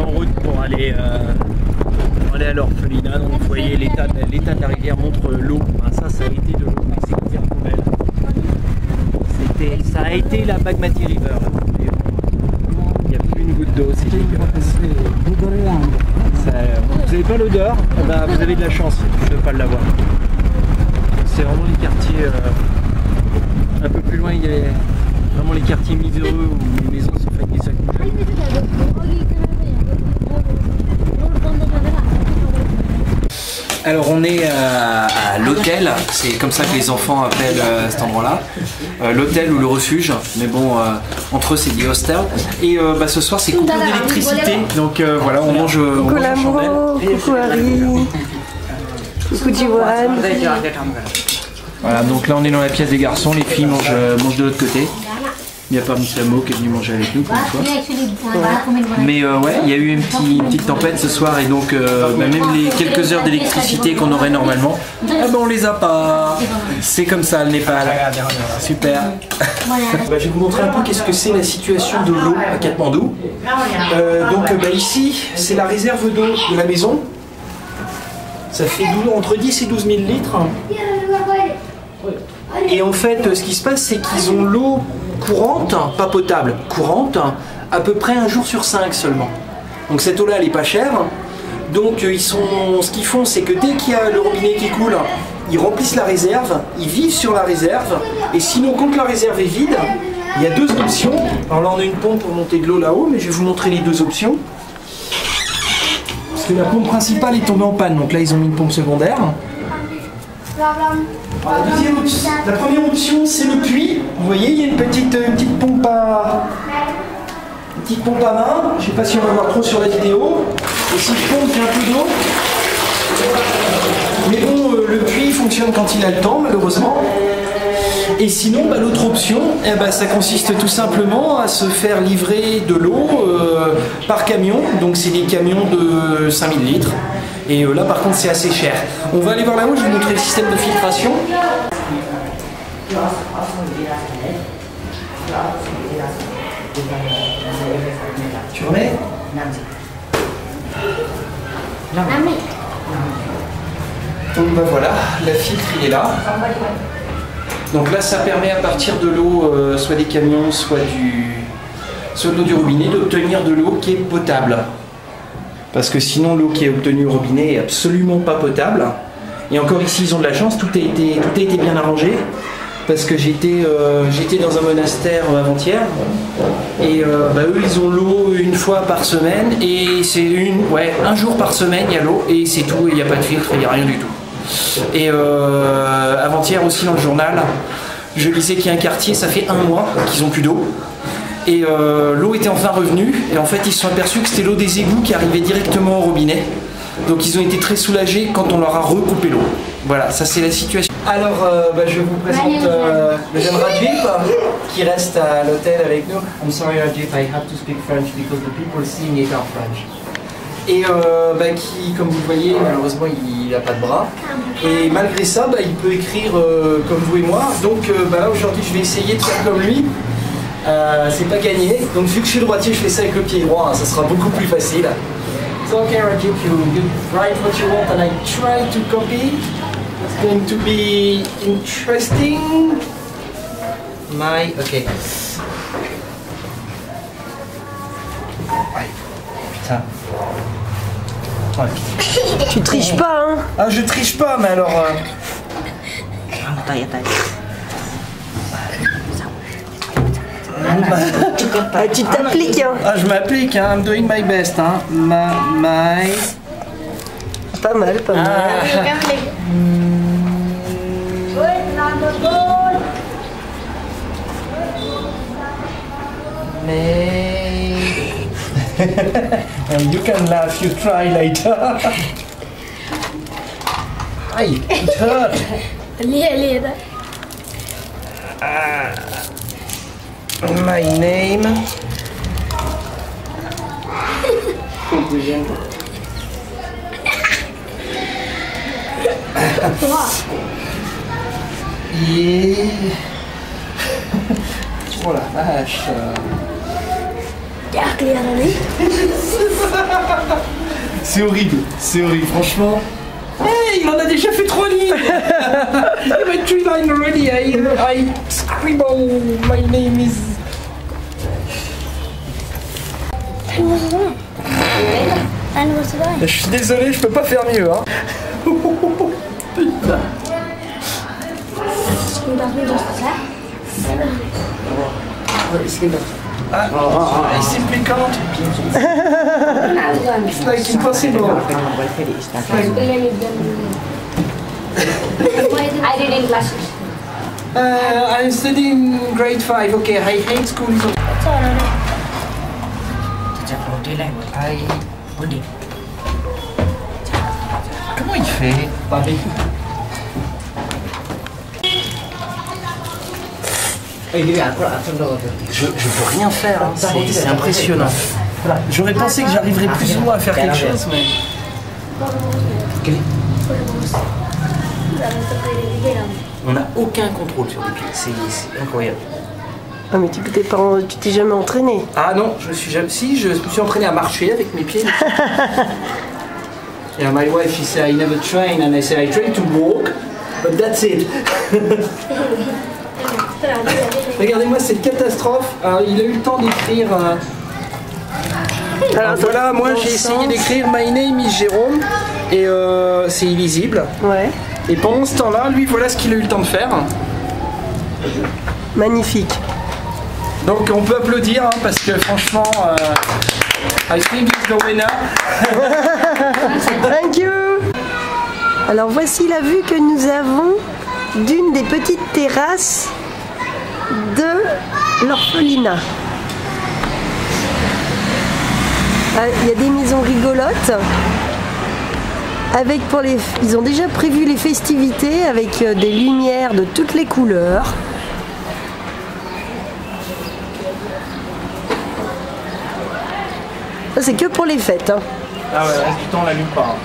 en route pour aller à l'orphelinat. Donc vous voyez l'état de la rivière montre l'eau. Enfin, ça a été de l'eau, mais c'est hyper poubelle. Ça a été la Bagmati River. Il n'y a plus une goutte d'eau, c'est dégueulasse. Vous n'avez pas l'odeur, bah, vous avez de la chance de ne pas l'avoir. C'est vraiment les quartiers un peu plus loin, il y a vraiment les quartiers miséreux où les maisons sont faites des sacs poubelles. Alors on est à l'hôtel, c'est comme ça que les enfants appellent cet endroit-là, l'hôtel ou le refuge, mais bon, entre eux c'est dit hostel. Et ce soir c'est coupure d'électricité, donc voilà, on mange coucou l'amour, coucou Harry, coucou Jiwan. Voilà, donc là on est dans la pièce des garçons, les filles mangent de l'autre côté. Il n'y a pas Moussamo qui est venu manger avec nous pour une fois. Mais ouais, il y a eu une petite tempête ce soir et donc même les quelques heures d'électricité qu'on aurait normalement, on les a pas. C'est comme ça le Népal. Super. Je vais vous montrer un peu qu'est-ce que c'est la situation de l'eau à Katmandou. Ici, c'est la réserve d'eau de la maison. Ça fait entre 10 et 12 000 litres. Et en fait, ce qui se passe, c'est qu'ils ont l'eau courante, pas potable, courante, à peu près 1 jour sur 5 seulement. Donc cette eau-là, elle est pas chère. Donc ce qu'ils font, c'est que dès qu'il y a le robinet qui coule, ils remplissent la réserve, ils vivent sur la réserve. Et sinon, quand la réserve est vide, il y a 2 options. Alors là, on a une pompe pour monter de l'eau là-haut, mais je vais vous montrer les 2 options. Parce que la pompe principale est tombée en panne, donc là, ils ont mis une pompe secondaire. La première option, c'est le puits. Vous voyez, il y a une petite pompe à main. Je ne sais pas si on va voir trop sur la vidéo. Et si je pompe, il y a un peu d'eau. Mais bon, le puits fonctionne quand il a le temps, malheureusement. Et sinon, l'autre option, ça consiste tout simplement à se faire livrer de l'eau par camion. Donc c'est des camions de 5000 litres. Et là par contre c'est assez cher. On va aller voir là-haut, je vais vous montrer le système de filtration. Tu remets ? Donc voilà, la filtre il est là. Donc là ça permet à partir de l'eau, soit des camions, soit de l'eau du robinet, d'obtenir de l'eau qui est potable. Parce que sinon l'eau qui est obtenue au robinet est absolument pas potable. Et encore ici ils ont de la chance, tout a été bien arrangé. Parce que j'étais dans un monastère avant-hier. Et eux ils ont l'eau une fois par semaine. Et c'est un jour par semaine il y a l'eau. Et c'est tout, il n'y a pas de filtre, il n'y a rien du tout. Et avant-hier aussi dans le journal, je lisais qu'il y a un quartier, ça fait 1 mois qu'ils n'ont plus d'eau. Et l'eau était enfin revenue, et en fait ils se sont aperçus que c'était l'eau des égouts qui arrivait directement au robinet. Donc ils ont été très soulagés quand on leur a recoupé l'eau. Voilà, ça c'est la situation. Alors je vous présente le jeune Rajdeep qui reste à l'hôtel avec nous. I'm sorry Rajdeep, I have to speak French because the people seeing it are French. Et qui, comme vous le voyez, malheureusement il n'a pas de bras. Et malgré ça, il peut écrire comme vous et moi. Donc là aujourd'hui je vais essayer de faire comme lui. C'est pas gagné, donc vu que je suis droitier, je fais ça avec le pied droit, ça sera beaucoup plus facile. So okay, Rajdeep, you write what you want and I try to copy. It's going to be interesting. Ok. Putain. Ouais. Tu triches pas, hein? Ah, je triche pas, mais alors... Tu t'appliques, hein? Ah, je m'applique, hein. I'm doing my best, hein. Pas mal, pas mal. And you can laugh, you try later. Aïe, it hurt. My name. Oh la vache. Regarde, C'est horrible, franchement. Hey, il en a déjà fait 3 lignes. Il m'a 3 lines already. I scribble, my name is... Je suis désolé, je peux pas faire mieux. Hein. Putain. I simply can't. It's like impossible. I did in classes. I'm studying grade 5. Okay, I hate school. Comment il fait? Je peux rien faire, hein. C'est impressionnant. J'aurais pensé que j'arriverais plus ou moins à faire quelque chose, mais... On n'a aucun contrôle sur les pieds, c'est incroyable. Ah mais tu t'es jamais entraîné? Ah non, je me suis jamais... Si, je me suis entraîné à marcher avec mes pieds. Yeah, my wife, she said I never train, and I said I train to walk, but that's it. Regardez-moi cette catastrophe. Alors, il a eu le temps d'écrire. Alors voilà, moi j'ai essayé d'écrire My name is Jérôme et c'est illisible. Ouais. Et pendant ce temps-là, lui, voilà ce qu'il a eu le temps de faire. Magnifique. Donc on peut applaudir hein, parce que franchement, I think he's the winner. Thank you. Alors voici la vue que nous avons d'une des petites terrasses de l'orphelinat. Il y a des maisons rigolotes. Avec ils ont déjà prévu les festivités avec des lumières de toutes les couleurs. Ça c'est que pour les fêtes. Hein. Ah ouais, le reste du temps on l'allume pas.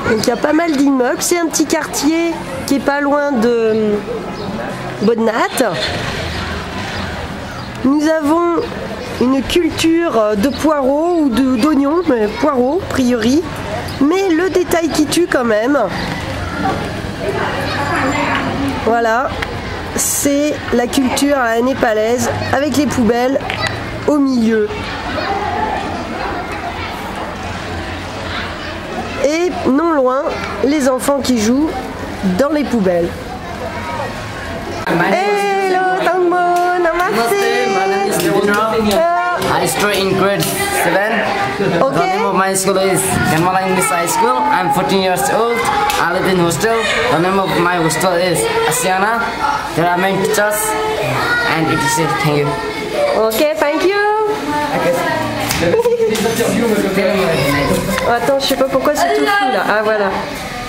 Donc il y a pas mal d'immeubles. C'est un petit quartier qui est pas loin de Bodnat. Nous avons une culture de poireaux ou d'oignons, mais poireaux, a priori. Mais le détail qui tue quand même. Voilà, c'est la culture à la népalaise avec les poubelles au milieu. Et non loin, les enfants qui jouent dans les poubelles. Hello, Tangmo, namaste. I study in grade 7. Okay. The name of my school is Ganmala English High School. I'm 14 years old. I live in hostel. The name of my hostel is Asiana. There are many teachers and it is it. Thank you. Ok, thank you. Attends, je sais pas pourquoi c'est tout flou là. Ah voilà.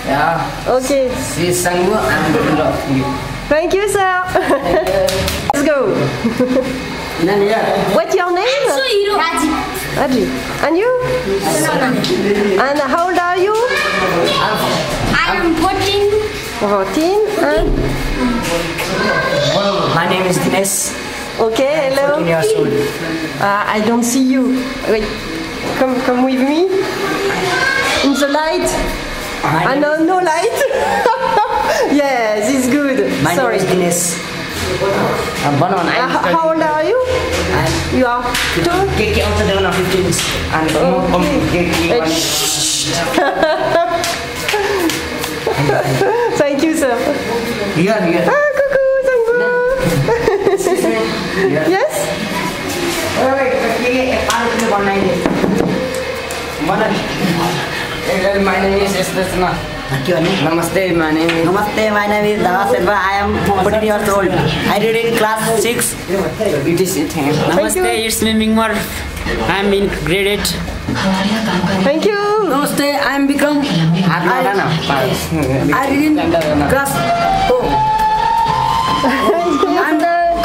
Yeah. Ok. She is Sanggu and Gundra. Thank you. Thank you, sir. Let's go. What's your name? Raji. Raji. And you? And how old are you? I am 14. 14. And My name is Dinesh. okay, 14 hello. years old. I don't see you. Wait, come with me. In the light. My name No light. Yes, it's good. My Sorry. name is Dinesh. How old are you? You are 2? KK also 7 or 15. And KK Thank you, sir. Here. Ah, coucou, Sangbo. Yes? My name is Estasna. Namaste, my name is... Namaste, my name is Dava Selva. I am 14 years old. I read in class 6. It is it. Namaste, it's me Mingmar. I'm in grade 8. Thank you. Namaste, I am Bikram. I read in class 4.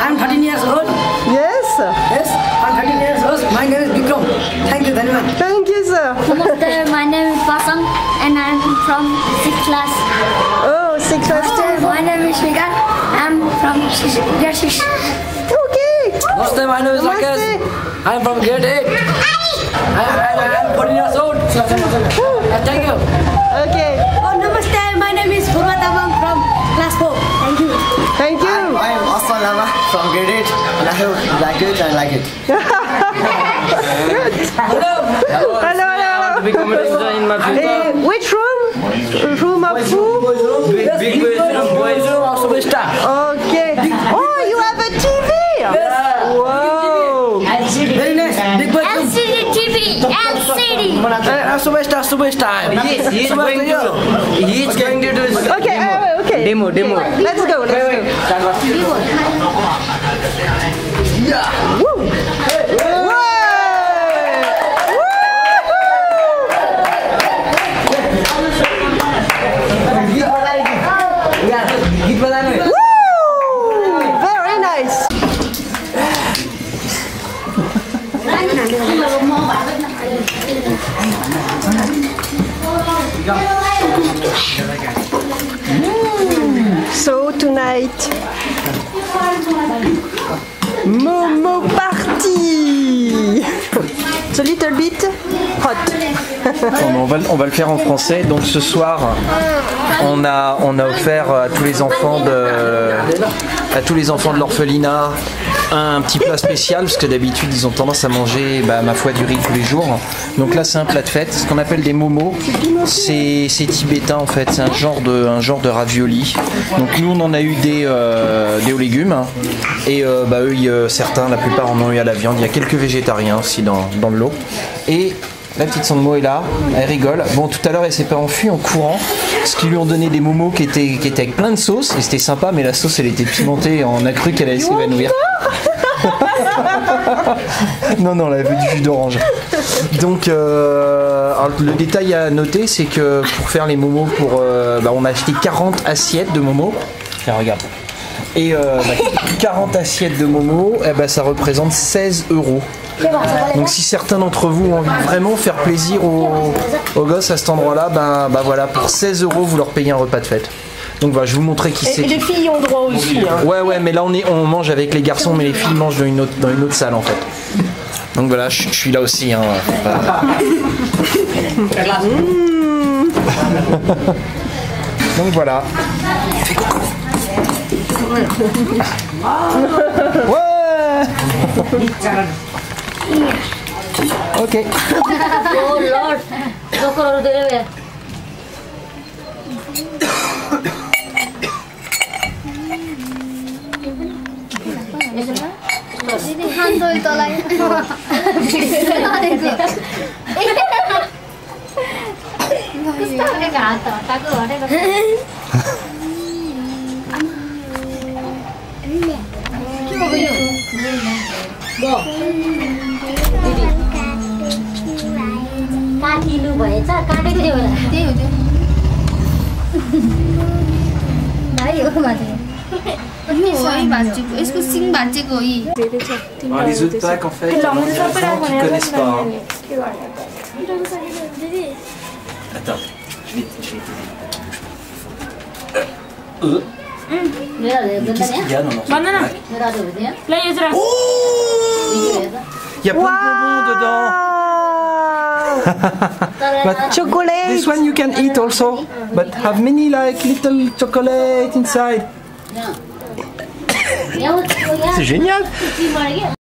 I'm 13 years old. Yes. Yes, I'm 13 years old. My name is Bikram. Thank you very much. Thank you, sir. Namaste, my name is Pasang and I am from 6th class. Oh, 6 Namaste, my name is Vigan. I am from grade 6. Okay. Namaste, my name is Rakesh. I am from grade 8. I am 14 years like it. Hello. Become a teacher in my future. Which room? Room of who? Big boys room, superstar. Okay. Oh, you have a TV? Whoa. Very nice. Big boys room. LCD TV, LCD. Superstar. He's going to do his Okay, okay. demo. Let's go. Woo. Very nice. So tonight, Momo party. It's a little bit hot. On va le faire en français. Donc ce soir, on a offert à tous les enfants de l'orphelinat un petit plat spécial, parce que d'habitude ils ont tendance à manger ma foi du riz tous les jours. Donc là c'est un plat de fête, ce qu'on appelle des momos. C'est tibétain en fait, c'est un genre de ravioli. Donc nous on en a eu des aux légumes, et eux certains, la plupart en ont eu à la viande. Il y a quelques végétariens aussi dans le lot. Et la petite Sangmo est là, elle rigole. Bon, tout à l'heure elle s'est pas enfuie en courant parce qu'ils lui ont donné des momos qui étaient avec plein de sauce, et c'était sympa, mais la sauce elle était pimentée, on a cru qu'elle allait s'évanouir. Non, elle avait du jus d'orange. Donc alors, le détail à noter, c'est que pour faire les momos, on a acheté 40 assiettes de momos. Tiens, regarde. Et 40 assiettes de momos, ça représente 16 €. Donc si certains d'entre vous ont envie de vraiment faire plaisir aux gosses à cet endroit-là, voilà, pour 16 € vous leur payez un repas de fête. Donc voilà, je vais vous montrer qui c'est. Et les filles ont droit aussi. Hein. Ouais, mais là on mange avec les garçons, mais les filles mangent dans une autre salle en fait. Donc voilà, je suis là aussi. Hein, Donc voilà. Fais coucou. Ouais. Ok. Oh Lord. Handle tolai. काटिनु भएछ काटेको थियो होला त्यही हो त्यो भाइ हो माथि यो हो भाँचेको यसको सिङ भाँचेको हो यी Les autres packs en fait, il y a des gens qui ne connaissent pas. Hein. Attends, je vais qu'est-ce qu'il y a dans leur Oh, il y a plein de bonbons dedans. But Chocolate. this one you can eat also, but have many like little chocolate inside. C'est génial.